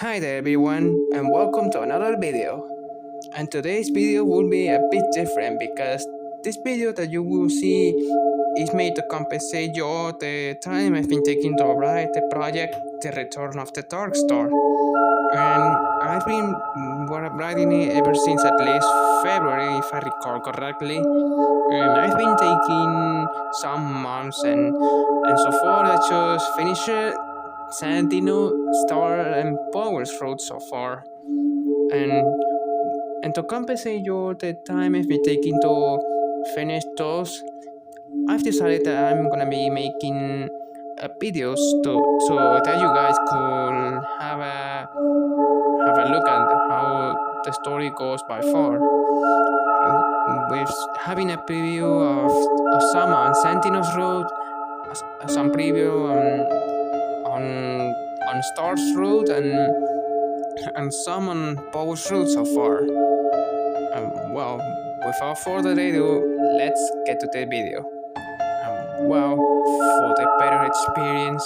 Hi there everyone and welcome to another video. And today's video will be a bit different because this video that you will see is made to compensate you all the time I've been taking to write the project The Return of the Dark Star. And I've been writing it ever since at least February if I recall correctly. And I've been taking some months and so far I just finished it. Santino, Star, and Pawel's road so far, and and to compensate you the time I've been taking to finish those, I've decided that I'm gonna be making videos so that you guys could have a look at how the story goes by far. With having a preview of some on Santino's road, some preview on Star's route and some on Pawel's route so far. Well, without further ado, let's get to the video. Well, for the better experience,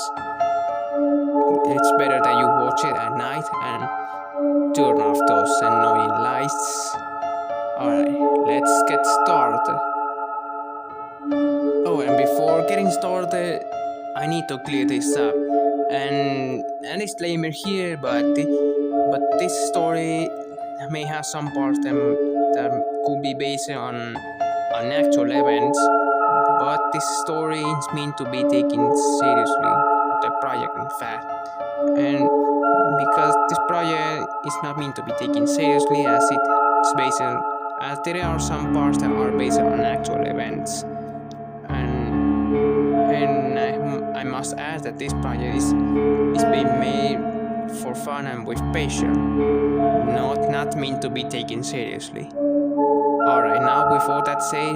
it's better that you watch it at night and turn off those annoying lights. Alright, let's get started. Oh, and before getting started, I need to clear this up. And a disclaimer here, but this story may have some parts that could be based on actual events, but this story is meant to be taken seriously, the project in fact. And because this project is not meant to be taken seriously as there are some parts that are based on actual events. And I must add that this project is being made for fun and with passion, not meant to be taken seriously. Alright, now with all that said,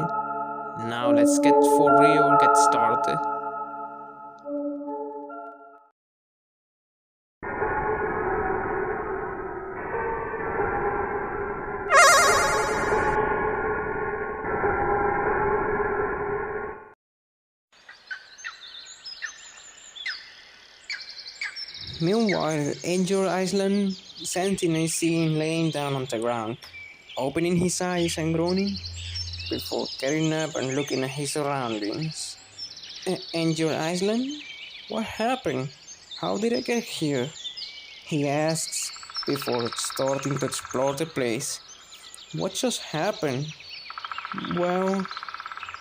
now let's get started. Meanwhile, Angel Island, Santino is seen laying down on the ground, opening his eyes and groaning before getting up and looking at his surroundings. Angel Island? What happened? How did I get here? He asks before starting to explore the place. What just happened? Well,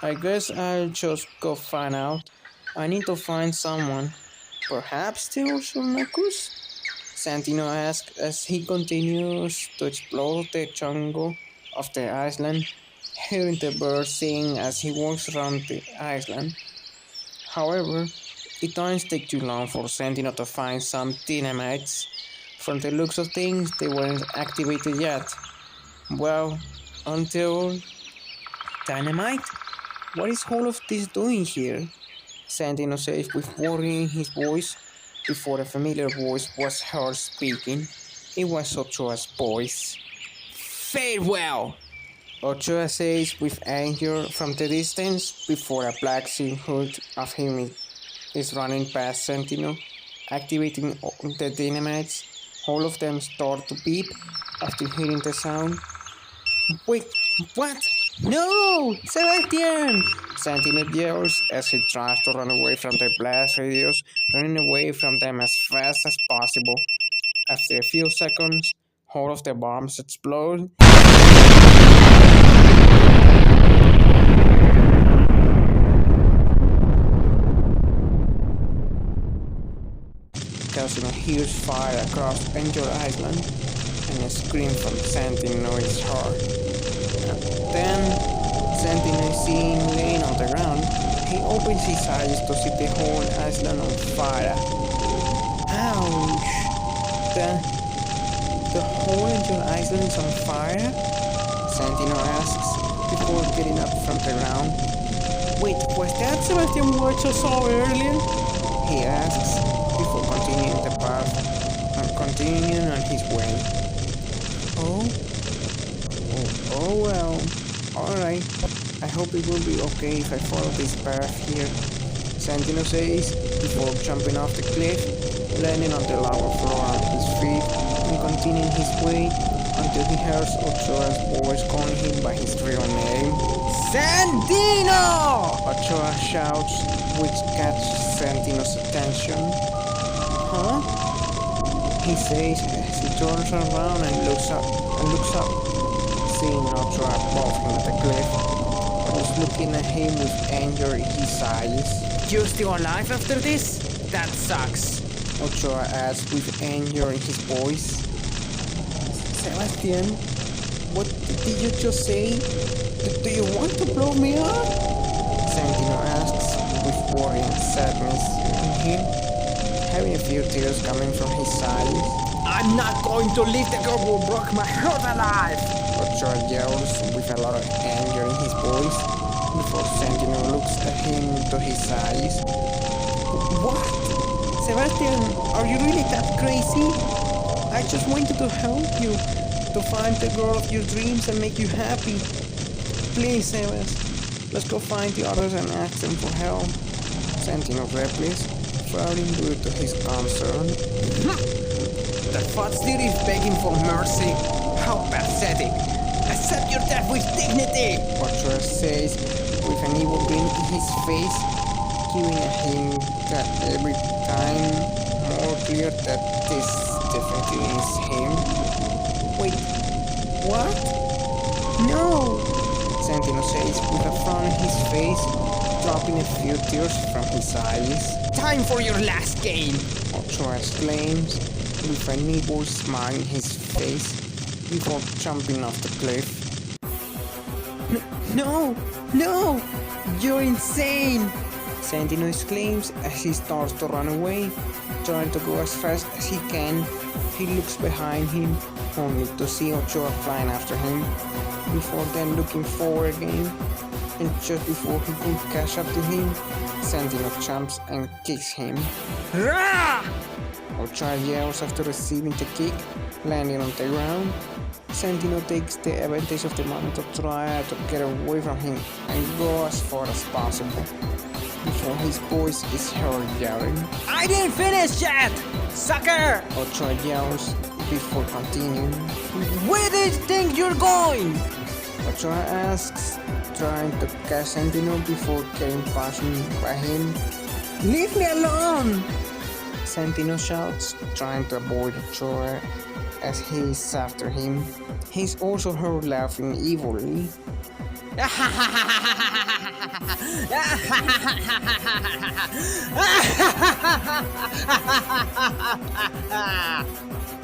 I guess I'll just go find out. I need to find someone. Perhaps the Ursulnacus? Santino asks as he continues to explore the jungle of the island, hearing the birds sing as he walks around the island. However, it doesn't take too long for Santino to find some dynamites. From the looks of things, they weren't activated yet. Well, until... Dynamite? What is all of this doing here? Santino says with worry in his voice before a familiar voice was heard speaking. It was Ochoa's voice. Farewell! Ochoa says with anger from the distance before a black silhouette of him is running past Santino, activating the dynamites. All of them start to beep after hearing the sound. Wait, what? No! Sebastian! Santino yells as he tries to run away from the blast radios, running away from them as fast as possible. After a few seconds, all of the bombs explode. Causing a huge fire across Angel Island, and a scream from Santino is heard. Then, Santino is seen laying on the ground. He opens his eyes to see the whole island on fire. Ouch! The whole Angel Island is on fire? Santino asks before getting up from the ground. Wait, was that Sebastian watch I saw earlier? He asks before continuing the path and continuing on his way. Oh well. Alright, I hope it will be okay if I follow this path here, Santino says before jumping off the cliff, landing on the lava floor on his feet continuing his way until he hears Ochoa's voice calling him by his real name. Santino! Ochoa shouts, which catches Santino's attention. Huh? He says as he turns around and looks up, seeing Ochoa above him at the cliff, but is looking at him with anger in his eyes. You're still alive after this? That sucks. Ochoa asks with anger in his voice. Sebastian, what did you just say? Do you want to blow me up? Santino asks with worry and sadness in him, having a few tears coming from his eyes. I'm not going to leave the girl who broke my heart alive! Ochoa yells with a lot of anger in his voice before Santino looks at him into his eyes. What? Sebastian, are you really that crazy? I just wanted to help you, to find the girl of your dreams and make you happy. Please, Sebas, let's go find the others and ask them for help. Santino replies, further due to his concern. The fat dude is begging for mercy. How pathetic. Accept your death with dignity. Ochoa says with an evil grin in his face, giving him that every time more clear that this definitely is him. Wait, what? No! Santino says with a frown on his face, dropping a few tears from his eyes. Time for your last game! Ochoa exclaims with an evil smile in his face before jumping off the cliff. No! No! You're insane! Santino exclaims as he starts to run away, trying to go as fast as he can. He looks behind him, only to see Ochoa flying after him, before then looking forward again, and just before he could catch up to him, Santino jumps and kicks him. Rah! Ochoa yells after receiving the kick, landing on the ground. Santino takes the advantage of the moment to try to get away from him and go as far as possible, before his voice is heard yelling. I didn't finish yet! Sucker! Ochoa yells before continuing. Where do you think you're going? Ochoa asks, trying to catch Santino before getting punched by him. Leave me alone! Santino shouts, trying to avoid Ochoa as he is after him. He's also heard laughing evilly.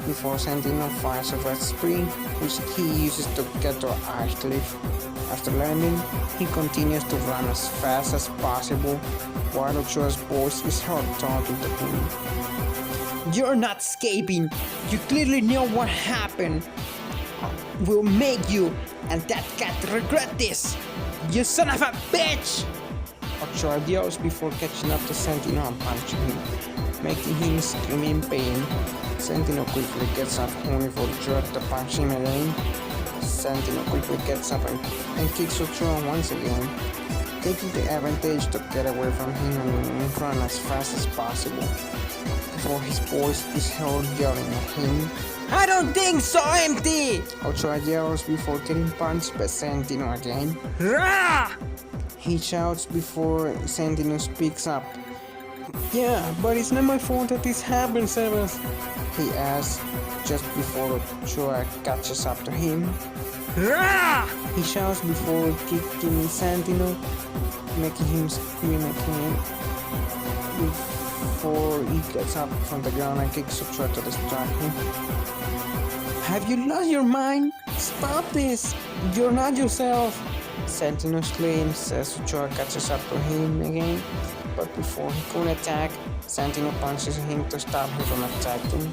Before Santino fires a red spring, which he uses to get to an ice cliff. After landing, he continues to run as fast as possible, while Ochoa's voice is heard talking to him. You're not escaping. You clearly know what happened. We'll make you and that cat regret this. You son of a bitch! Ochoa yells before catching up to Santino and punching him, making him scream in pain. Santino quickly gets up only for Ochoa to punch him again. Santino quickly gets up and kicks Ochoa once again, taking the advantage to get away from him and run as fast as possible, before his voice is heard yelling at him. I don't think so, empty! Ochoa yells before getting punched by Santino again. Rah! He shouts before Santino speaks up. Yeah, but it's not my fault that this happened, Sebas. He asks just before Ochoa catches up to him. Rah! He shouts before kicking Santino, making him scream again. Before he gets up from the ground and kicks Ochoa to distract him. Have you lost your mind? Stop this! You're not yourself! Santino exclaims as Ochoa catches up to him again, but before he can attack, Santino punches him to stop him from attacking.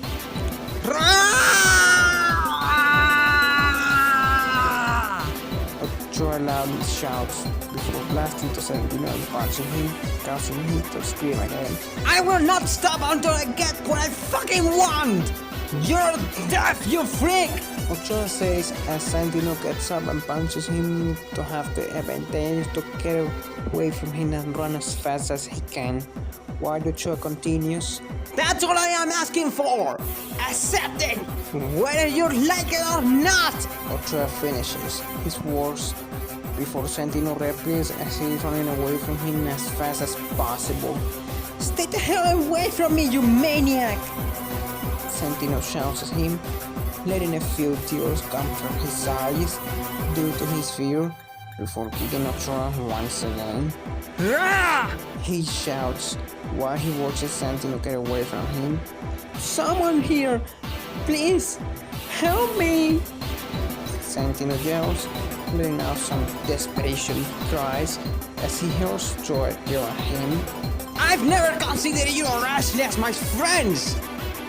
Ochoa loudly shouts before blasting to Santino and punching him, causing him to scream again. I will not stop until I get what I fucking want! You're deaf, you freak! Ochoa says as Santino gets up and punches him to have the advantage to get away from him and run as fast as he can, while Ochoa continues. That's all I am asking for! Accept it! Whether you like it or not! Ochoa finishes his words before Santino replies as he is running away from him as fast as possible. Stay the hell away from me, you maniac! Santino shouts at him, letting a few tears come from his eyes due to his fear before kicking Ochoa once again. Rah! He shouts while he watches Santino get away from him. Someone here! Please! Help me! Santino yells, letting out some desperation cries as he hears Ochoa yell at him. I've never considered you or Ashley as my friends!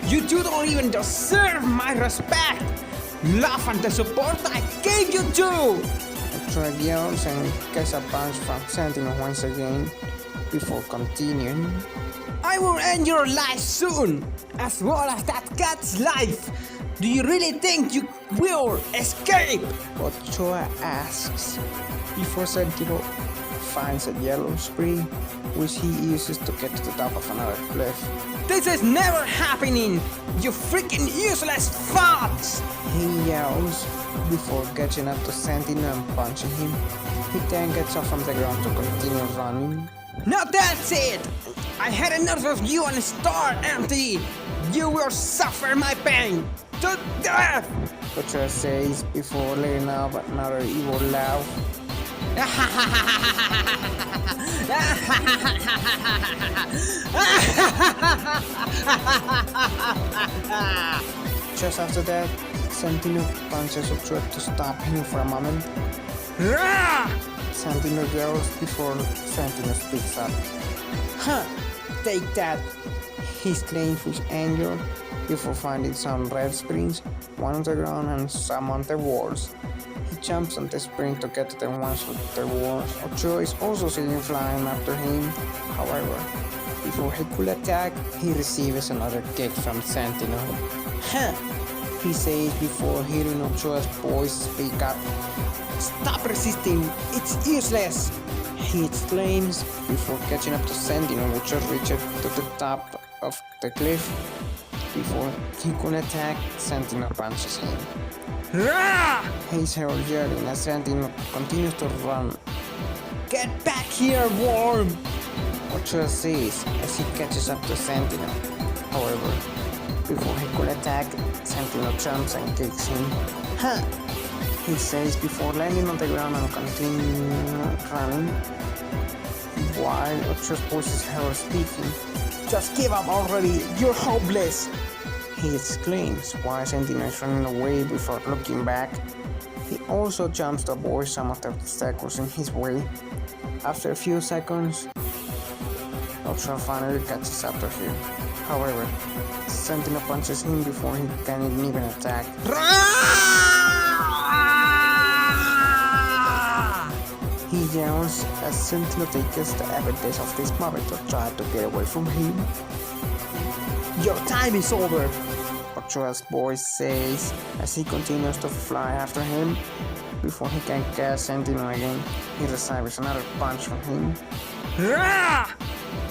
You two don't even deserve my respect! Love and the support I gave you two! Ochoa yells and gets a punch from Santino once again before continuing. I will end your life soon, as well as that cat's life. Do you really think you will escape? Ochoa asks before Santino finds a yellow spring which he uses to get to the top of another cliff. This is never happening, you freaking useless fox! He yells before catching up to Santino and punching him. He then gets off from the ground to continue running. Now that's it! I had enough of you and Star Empty! You will suffer my pain! To death! Ochoa says before letting out another evil laugh. Just after that, Santino punches Ochoa to stop him for a moment. Santino yells before Santino speaks up. Huh, take that. He exclaims with anger before finding some red springs, one on the ground and some on the walls. He jumps on the spring to get to the ones on the walls. Ochoa is also seen flying after him. However, before he could attack, he receives another kick from Santino. Huh, He says before hearing Ochoa's voice speak up. stop resisting, it's useless. He exclaims before catching up to Santino, which reaches to the top of the cliff. Before he can attack, Santino punches him. He's heard yelling as Santino continues to run. Get back here, worm! Ochoa says as he catches up to Santino. However, before he can attack, Santino jumps and kicks him. Huh, He says before landing on the ground and continue running. While Ochoa's voice is heard speaking. just give up already, you're hopeless. He exclaims while Santino is running away before looking back. He also jumps to avoid some of the obstacles in his way. After a few seconds, Ochoa finally catches up to him. However, Santino punches him before he can even attack. He yells as Santino takes the advantage of this moment to try to get away from him. Your time is over. Ochoa's voice says as he continues to fly after him. Before he can catch Santino again, he receives another punch from him.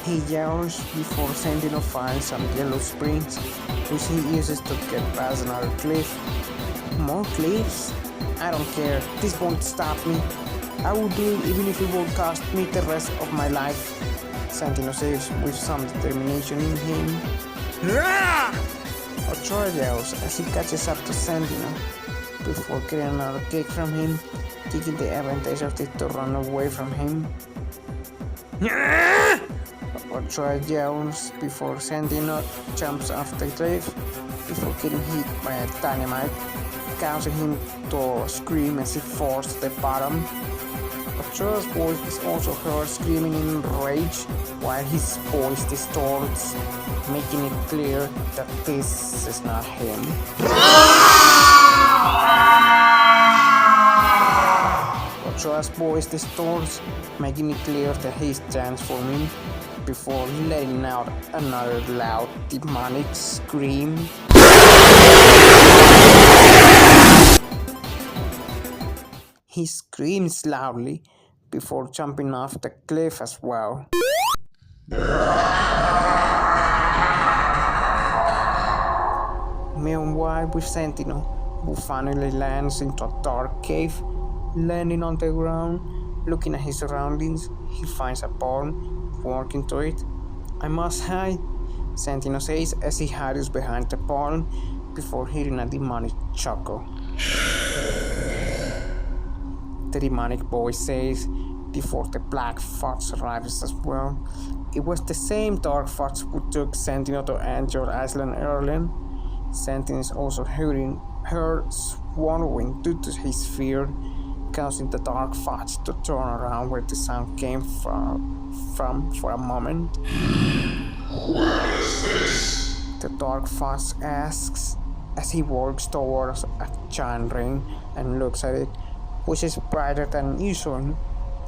He yells before Santino finds some yellow springs, which he uses to get past another cliff. More cliffs? I don't care, this won't stop me. I will do it even if it will cost me the rest of my life, Santino says with some determination in him. Ochoa yells as he catches up to Santino before getting another kick from him, taking the advantage of it to run away from him. Ochoa yells before Santino jumps off the cliff before getting hit by a dynamite, causing him to scream as he falls to the bottom. Ochoa's voice is also heard screaming in rage while his voice distorts, making it clear that this is not him. Ochoa's voice distorts, making it clear that he's transforming before letting out another loud demonic scream. He screams loudly before jumping off the cliff as well. Meanwhile, with Santino, who finally lands into a dark cave, landing on the ground, looking at his surroundings, he finds a pole, walks into it. I must hide, Santino says as he hides behind the pole before hearing a demonic chuckle. The demonic voice says, before the black fox arrives as well. It was the same dark fox who took Santino to Angel Island earlier. Santino is also hearing her swallowing due to his fear, causing the dark fox to turn around where the sound came from for a moment. What is this? The dark fox asks as he walks towards a giant ring and looks at it, which is brighter than usual,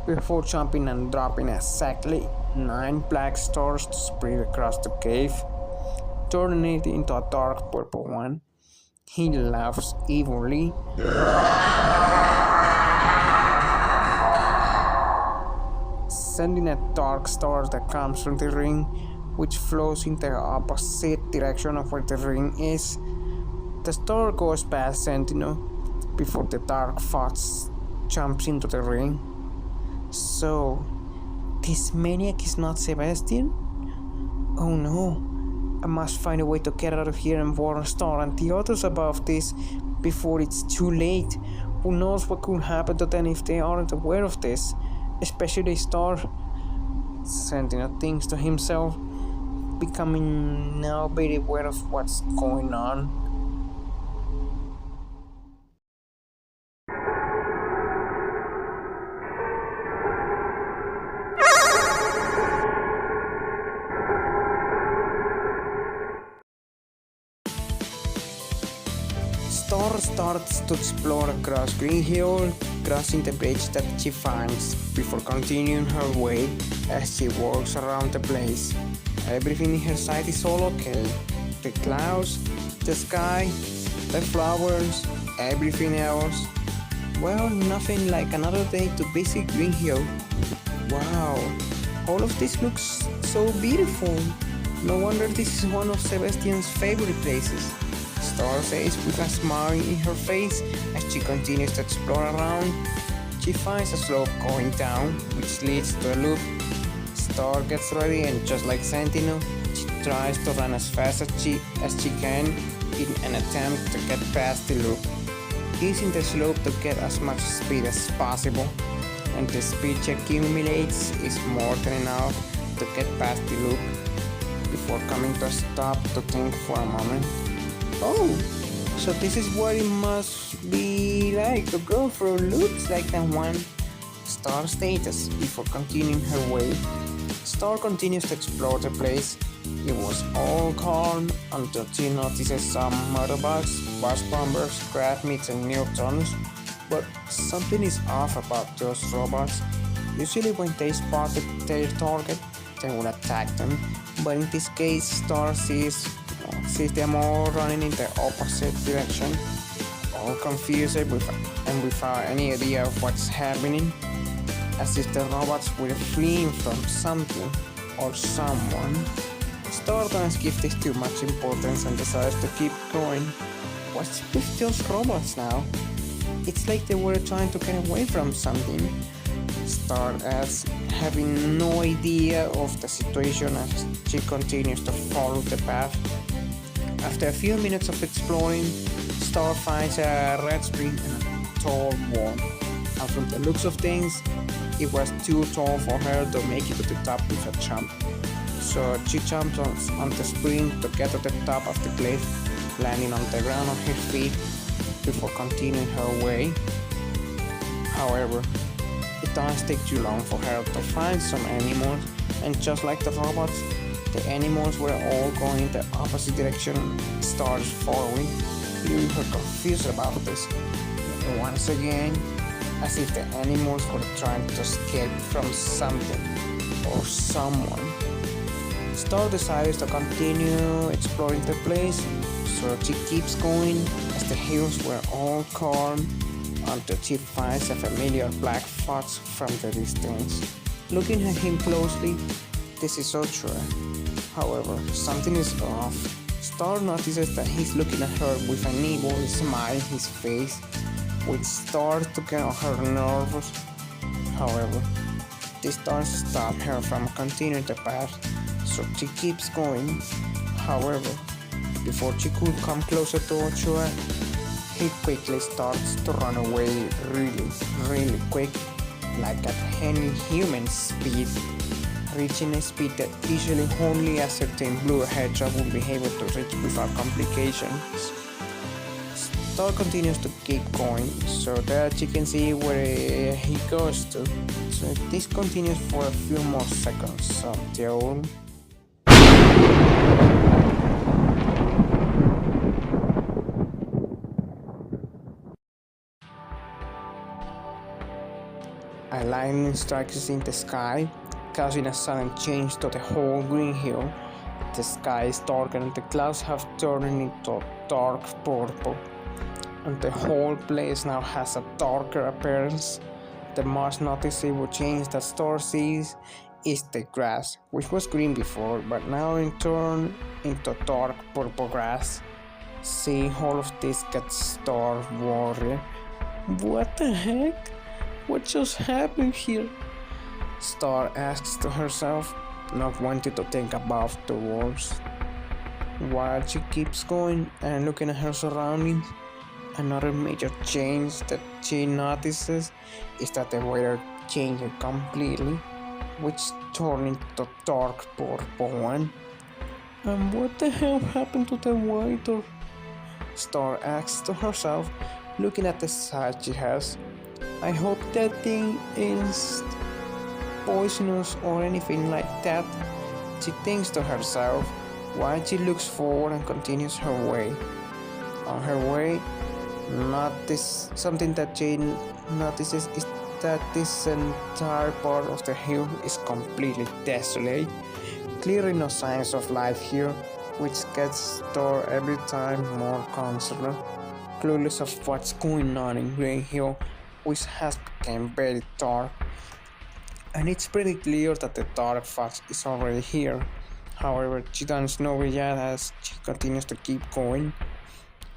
before jumping and dropping exactly 9 black stars to spread across the cave, turning it into a dark purple one. He laughs evilly. Sending a dark star that comes from the ring, which flows in the opposite direction of where the ring is. The star goes past Santino before the dark fox jumps into the ring. So, this maniac is not Sebastian? Oh no, I must find a way to get out of here and warn Star and the others about this before it's too late. Who knows what could happen to them if they aren't aware of this, especially Star. Santino thinks to himself, becoming now very aware of what's going on. Star starts to explore across Green Hill, crossing the bridge that she finds, before continuing her way as she walks around the place. Everything in her sight is all okay. The clouds, the sky, the flowers, everything else. Well, nothing like another day to visit Green Hill. Wow, all of this looks so beautiful. No wonder this is one of Sebastian's favorite places. Star says with a smile in her face as she continues to explore around. She finds a slope going down, which leads to a loop. Star gets ready and just like Santino, she tries to run as fast as she can in an attempt to get past the loop, using the slope to get as much speed as possible, and the speed she accumulates is more than enough to get past the loop, before coming to a stop to think for a moment. Oh, so this is what it must be like to go through loops like that one. Star states before continuing her way. Star continues to explore the place. It was all calm until she notices some motorbikes, bus bombers, crab meats and Newtons. But something is off about those robots. Usually when they spotted their target, they would attack them. But in this case, Star sees them all running in the opposite direction, all confused and without any idea of what's happening, as if the robots were fleeing from something or someone. Star doesn't give this too much importance and decides to keep going. What's with those robots now? It's like they were trying to get away from something. Star asks, having no idea of the situation as she continues to follow the path. After a few minutes of exploring, Star finds a red spring and a tall wall. And from the looks of things, it was too tall for her to make it to the top with a jump. So she jumps on the spring to get to the top of the cliff, landing on the ground on her feet before continuing her way. However, it doesn't take too long for her to find some animals, and just like the robots, the animals were all going in the opposite direction. Starts following, leaving her confused about this. Once again, as if the animals were trying to escape from something or someone. Star decides to continue exploring the place, so she keeps going as the hills were all calm until she finds a familiar black fox from the distance. Looking at him closely, This is so true. However, something is off. Star notices that he's looking at her with an evil smile in his face, which starts to get on her nerves. However, this doesn't stop her from continuing the path, so she keeps going. However, before she could come closer to Ochoa, he quickly starts to run away really quick, like at any human speed, reaching a speed that usually only a certain blue hedgehog would be able to reach without complications. Star continues to keep going so that you can see where he goes to. So this continues for a few more seconds until a lightning strikes in the sky, causing a sudden change to the whole green hill. The sky is dark and the clouds have turned into dark purple, and the whole place now has a darker appearance. The most noticeable change that Star sees is the grass, which was green before, but now in turn into dark purple grass. Seeing all of this gets Star worried. What the heck? What just happened here? Star asks to herself, not wanting to think about the worst. While she keeps going and looking at her surroundings, another major change that she notices is that the weather changes completely, which turned into dark purple one. And what the hell happened to the weather? Star asks to herself, looking at the sight she has. I hope that thing is poisonous or anything like that, she thinks to herself while she looks forward and continues her way. On her way, something that she notices is that this entire part of the hill is completely desolate. Clearly no signs of life here, which gets Star every time more concerned, clueless of what's going on in Green Hill, which has become very dark. And it's pretty clear that the dark fox is already here. However, she doesn't know it yet as she continues to keep going.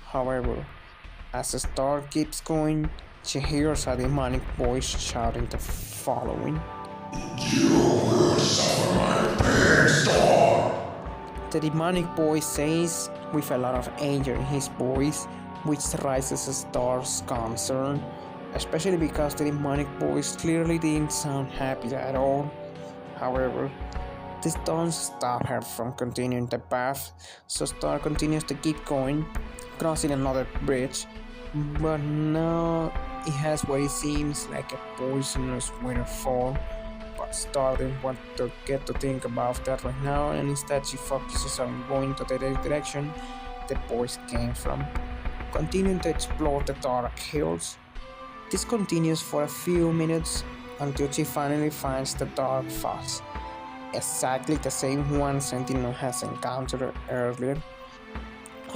However, as the Star keeps going, she hears a demonic voice shouting the following. You will suffer my pain, Star. The demonic voice says, with a lot of anger in his voice, which raises Star's concern, especially because the demonic voice clearly didn't sound happy at all. However, this doesn't stop her from continuing the path, so Star continues to keep going, crossing another bridge, but now it has what it seems like a poisonous waterfall. But Star didn't want to get to think about that right now, and instead she focuses on going to the direction the voice came from, continuing to explore the dark hills. This continues for a few minutes until she finally finds the dark fox, exactly the same one Santino has encountered earlier.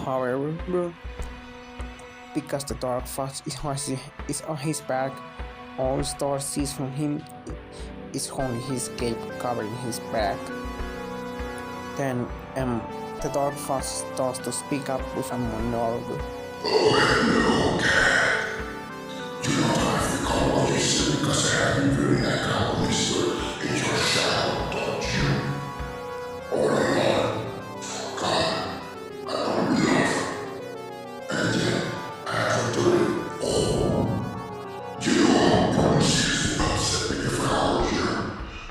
However, because the dark fox is on his back, all Star sees from him is only his cape covering his back. Then the dark fox starts to speak up with a monologue. Oh, okay. You don't have to call on this because I have been very like a whisper in your shadow, don't you? All alone, God, I don't love, and yet I have to do it all. You don't promise you upset me if I call you,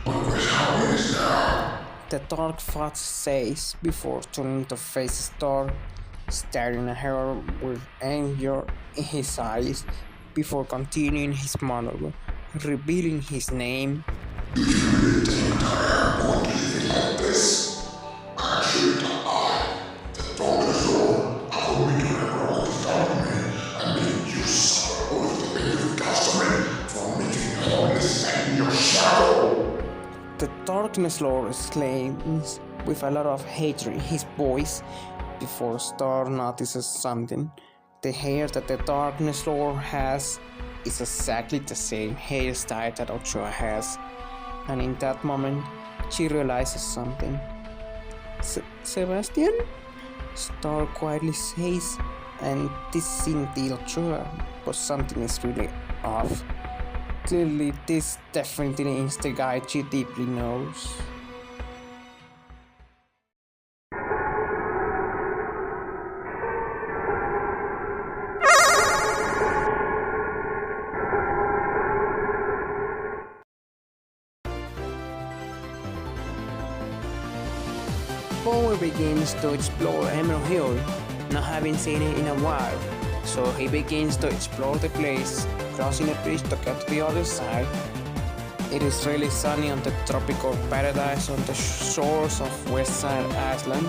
but with how it is now. The dark fox says before turning to face Star, staring at her with anger in his eyes, before continuing his monologue, revealing his name. Do you really think I am going to leave it like this? Actually, the darkest Lord, I will make you never want to stop me and make you suffer all of the pain you've caused me for making me honest in your shadow. The Darkness Lord exclaims with a lot of hatred in his voice before Star notices something. The hair that the Darkness Lord has is exactly the same hairstyle that Ochoa has, and in that moment, she realizes something. Sebastian? Star quietly says, and this seemed deal sure, but something is really off. Clearly, this definitely is the guy she deeply knows. Pawel begins to explore Emerald Hill, not having seen it in a while, so he begins to explore the place, crossing a bridge to get to the other side. It is really sunny on the tropical paradise on the shores of Westside Island.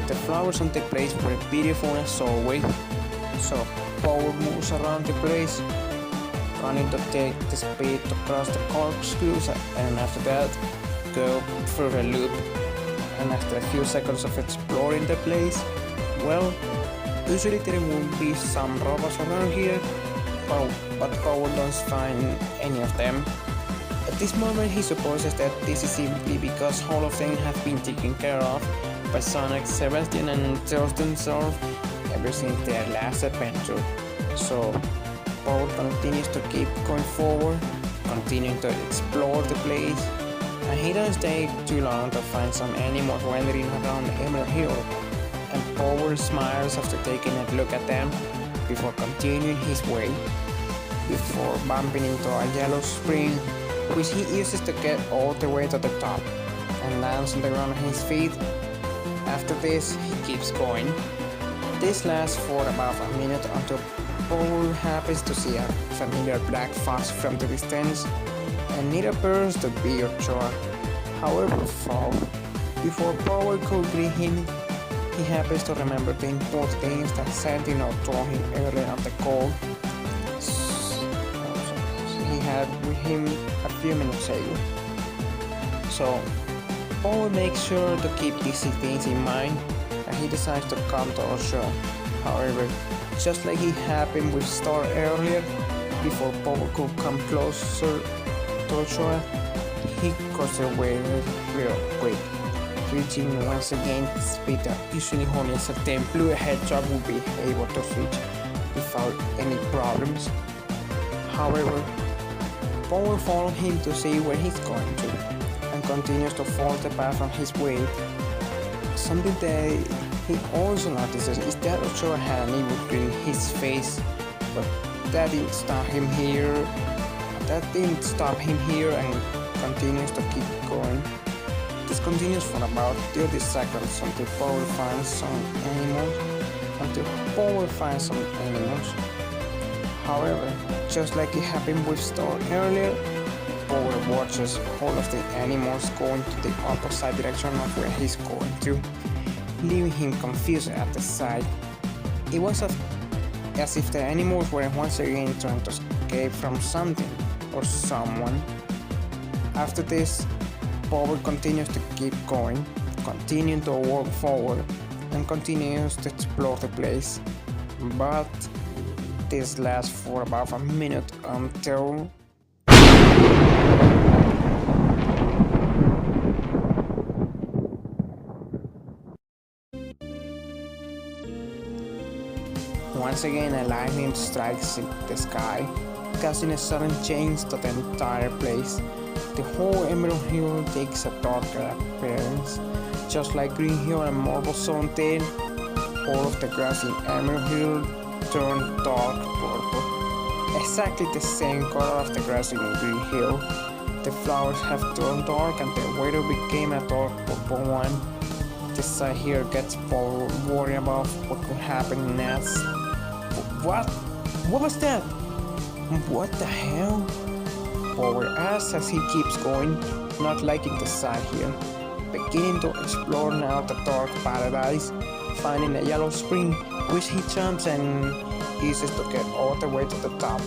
The flowers on the place were beautiful as always, so Pawel moves around the place, running to take the speed to cross the corkscrews and after that go through the loop. And after a few seconds of exploring the place, well, usually there will be some robots around here, but Pawel doesn't find any of them. At this moment he supposes that this is simply because all of them have been taken care of by Sonic, Sebastian and Tails themselves ever since their last adventure. So Pawel continues to keep going forward, continuing to explore the place, and he doesn't take too long to find some animals wandering around Emerald Hill, and Pawel smiles after taking a look at them before continuing his way, before bumping into a yellow spring which he uses to get all the way to the top and lands on the ground on his feet. After this, he keeps going. This lasts for about a minute until Pawel happens to see a familiar black fox from the distance, and it appears to be Ochoa. However, before Pawel could greet him, he happens to remember the important things that Santino told him earlier on the call he had with him a few minutes ago. So Pawel makes sure to keep these things in mind, and he decides to come to Ochoa. However, just like it happened with Star earlier, before Pawel could come closer to Ochoa, he crossed away real quick, reaching once again the speed that usually only a certain blue hedgehog would be able to reach without any problems. However, Pawel follows him to see where he's going to, and continues to follow the path on his way. Something that he also notices is that Ochoa had an evil grin in his face, but that didn't stop him here. And continues to keep going. This continues for about 30 seconds until Pawel finds some animals. However, just like it happened with Star earlier, Pawel watches all of the animals going to the opposite direction of where he's going to, leaving him confused at the sight. It was as if the animals were once again trying to escape from something or someone. After this, Pawel continues to keep going, continuing to walk forward, and continues to explore the place. But this lasts for about a minute until once again a lightning strikes the sky, casting a sudden change to the entire place. The whole Emerald Hill takes a darker appearance, just like Green Hill and Marble Zone did. All of the grass in Emerald Hill turned dark purple, exactly the same color of the grass in Green Hill. The flowers have turned dark and the weather became a dark purple one. This side here gets worried about what could happen next. What? What was that? What the hell? Pawel asks as he keeps going, not liking the sight here, beginning to explore now the dark paradise, finding a yellow spring which he jumps and uses to get all the way to the top.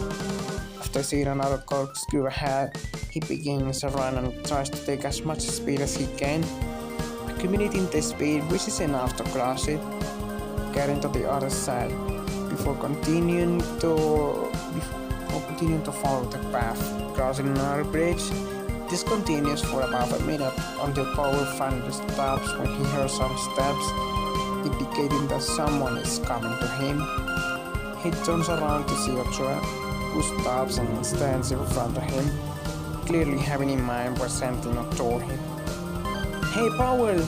After seeing another corkscrew ahead, he begins a run and tries to take as much speed as he can, accumulating the speed which is enough to cross it, getting to the other side, before continuing to follow the path, crossing another bridge, This continues for about a minute until Pawel finally stops when he hears some steps, indicating that someone is coming to him. He turns around to see Ochoa, who stops and stands in front of him, clearly having in mind what Santino told him. "Hey Pawel,"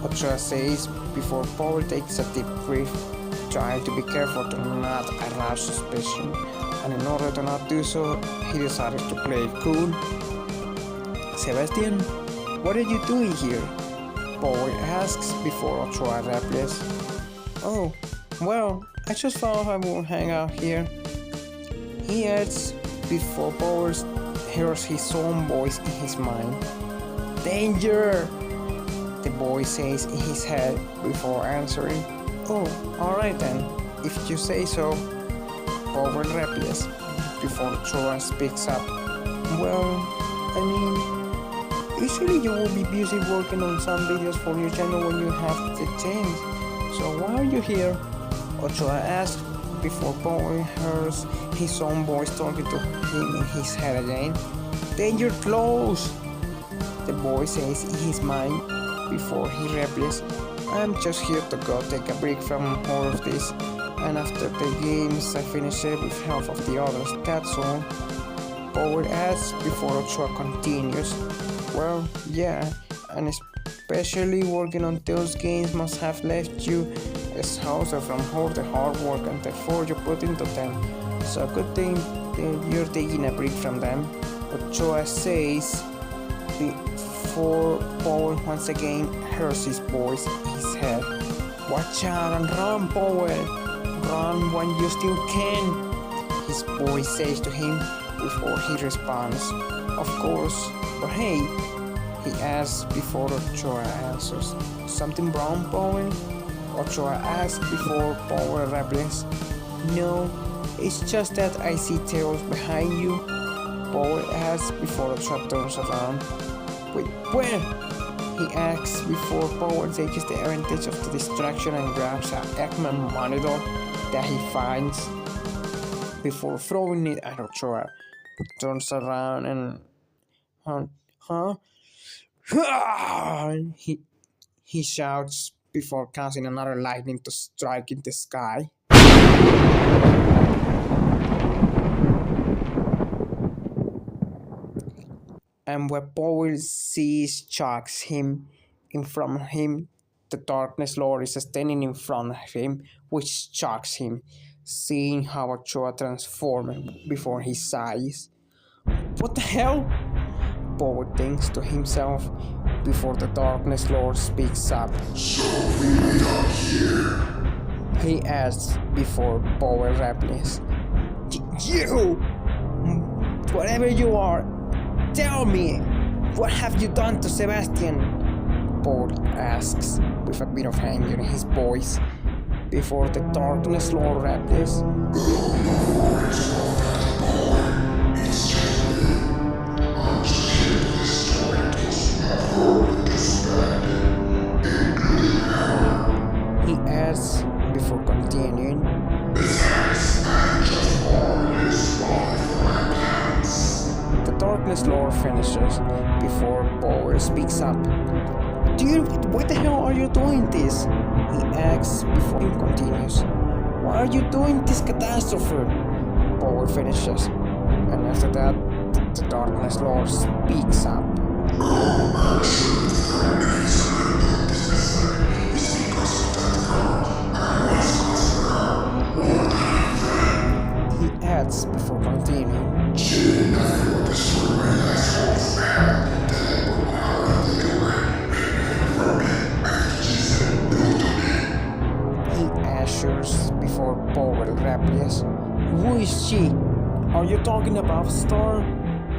Ochoa says before Pawel takes a deep breath, trying to be careful to not arouse suspicion, and in order to not do so, he decided to play it cool. "Sebastian, what are you doing here?" Pawel asks before Ochoa replies. "Oh, well, I just thought I would hang out here," he adds before Pawel hears his own voice in his mind. "Danger!" the boy says in his head before answering. "Oh, alright then, if you say so," Pawel replies before Ochoa speaks up. "Well, I mean, usually you will be busy working on some videos for your channel when you have the chance, so why are you here?" Ochoa asks before Pawel hears his own voice talking to him in his head again. "Danger close!" the boy says in his mind before he replies. "I'm just here to go take a break from all of this, and after the games I finish it with half of the others, that's all." Pawel asks before Ochoa continues. "Well, yeah, and especially working on those games must have left you exhausted from all the hard work and effort you put into them, so good thing that you're taking a break from them," Ochoa says before Pawel once again hears his voice in his head. "Watch out and run, Pawel! Run when you still can," his voice says to him before he responds. "Of course, but hey," he asks before Ochoa answers. "Something wrong, Pawel?" Ochoa asks before Pawel replies. "No, it's just that I see tails behind you," Pawel asks before Ochoa turns around. "Wait, where?" he asks before Pawel takes the advantage of the distraction and grabs an Ekman monitor that he finds before throwing it at Ochoa, who turns around and he shouts before causing another lightning to strike in the sky. And when Pawel sees shocks him in front of him, the Darkness Lord is standing in front of him, which shocks him, seeing how Ochoa transformed before his eyes. "What the hell?" Pawel thinks to himself before the Darkness Lord speaks up. So we meet up here. He asks before Pawel replies. You! Whatever you are, tell me! What have you done to Sebastian?" Pawel asks with a bit of anger in his voice before the Darkness Lord replies. It's just me. I'm just here to destroy those who have heard and suspected, including her. He asks before continuing. Besides, I'm just always falling for my plans. The Darkness Lord finishes before Pawel speaks up. "Dude, why the hell are you doing this?" he asks before he continues. "Why are you doing this catastrophe?" Pawel finishes, and after that, the Darkness Lord speaks up. Oh, actually, the reason I did this mistake is because of that girl. I was considered more than a friend. He adds before continuing. She did nothing but destroy my last hope's bad. Then I put my heart out the door and never forget after she said no to me. He assures before Pawel replies. "Who is she? Are you talking about Star?"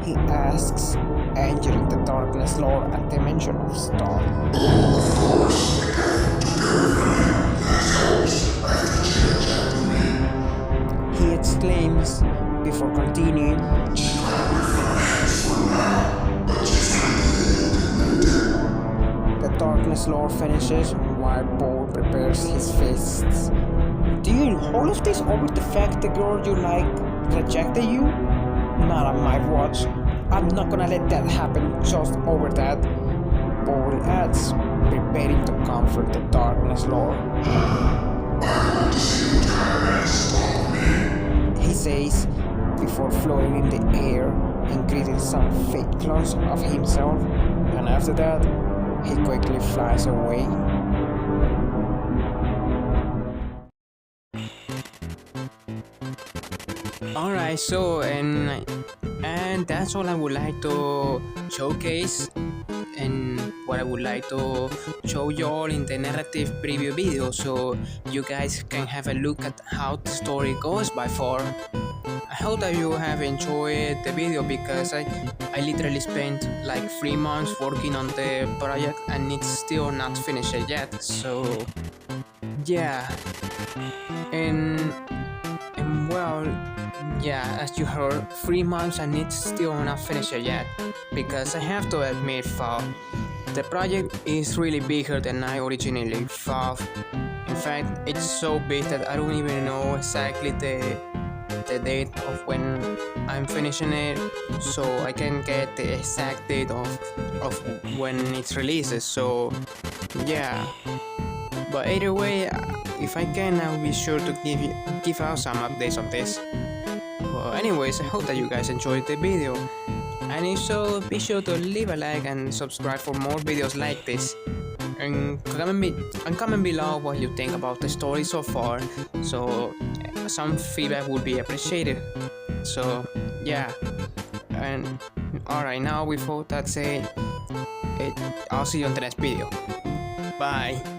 he asks, angering the Darkness Lord at the mention of Star. Oh, of course, I got to girlfriend. Last hopes after she rejected me. He exclaims before continuing. She got me from my hands for now, but just The Darkness Lord finishes while Pawel prepares his fists. "Dude, all of this over the fact the girl you like rejected you? Not on my watch. I'm not gonna let that happen. Just over that, Pawel adds, preparing to comfort the Darkness Lord. I want to see what kind of man stop me. He says, before floating in the air and creating some fake clones of himself, and after that, he quickly flies away. Alright, so and that's all I would like to showcase and what I would like to show you all in the narrative preview video, so you guys can have a look at how the story goes by far. I hope that you have enjoyed the video because I literally spent like 3 months working on the project and it's still not finished yet, so yeah. And well, yeah, as you heard, 3 months and it's still not finished yet, because I have to admit, the project is really bigger than I originally thought. In fact, it's so big that I don't even know exactly the date of when I'm finishing it, so I can get the exact date of when it releases, so yeah. But either way, if I can, I'll be sure to give out some updates on this. Well, anyways, I hope that you guys enjoyed the video, and if so, be sure to leave a like and subscribe for more videos like this. And comment below what you think about the story so far, so some feedback would be appreciated. So yeah, and alright, now without that said, I'll see you on the next video. Bye.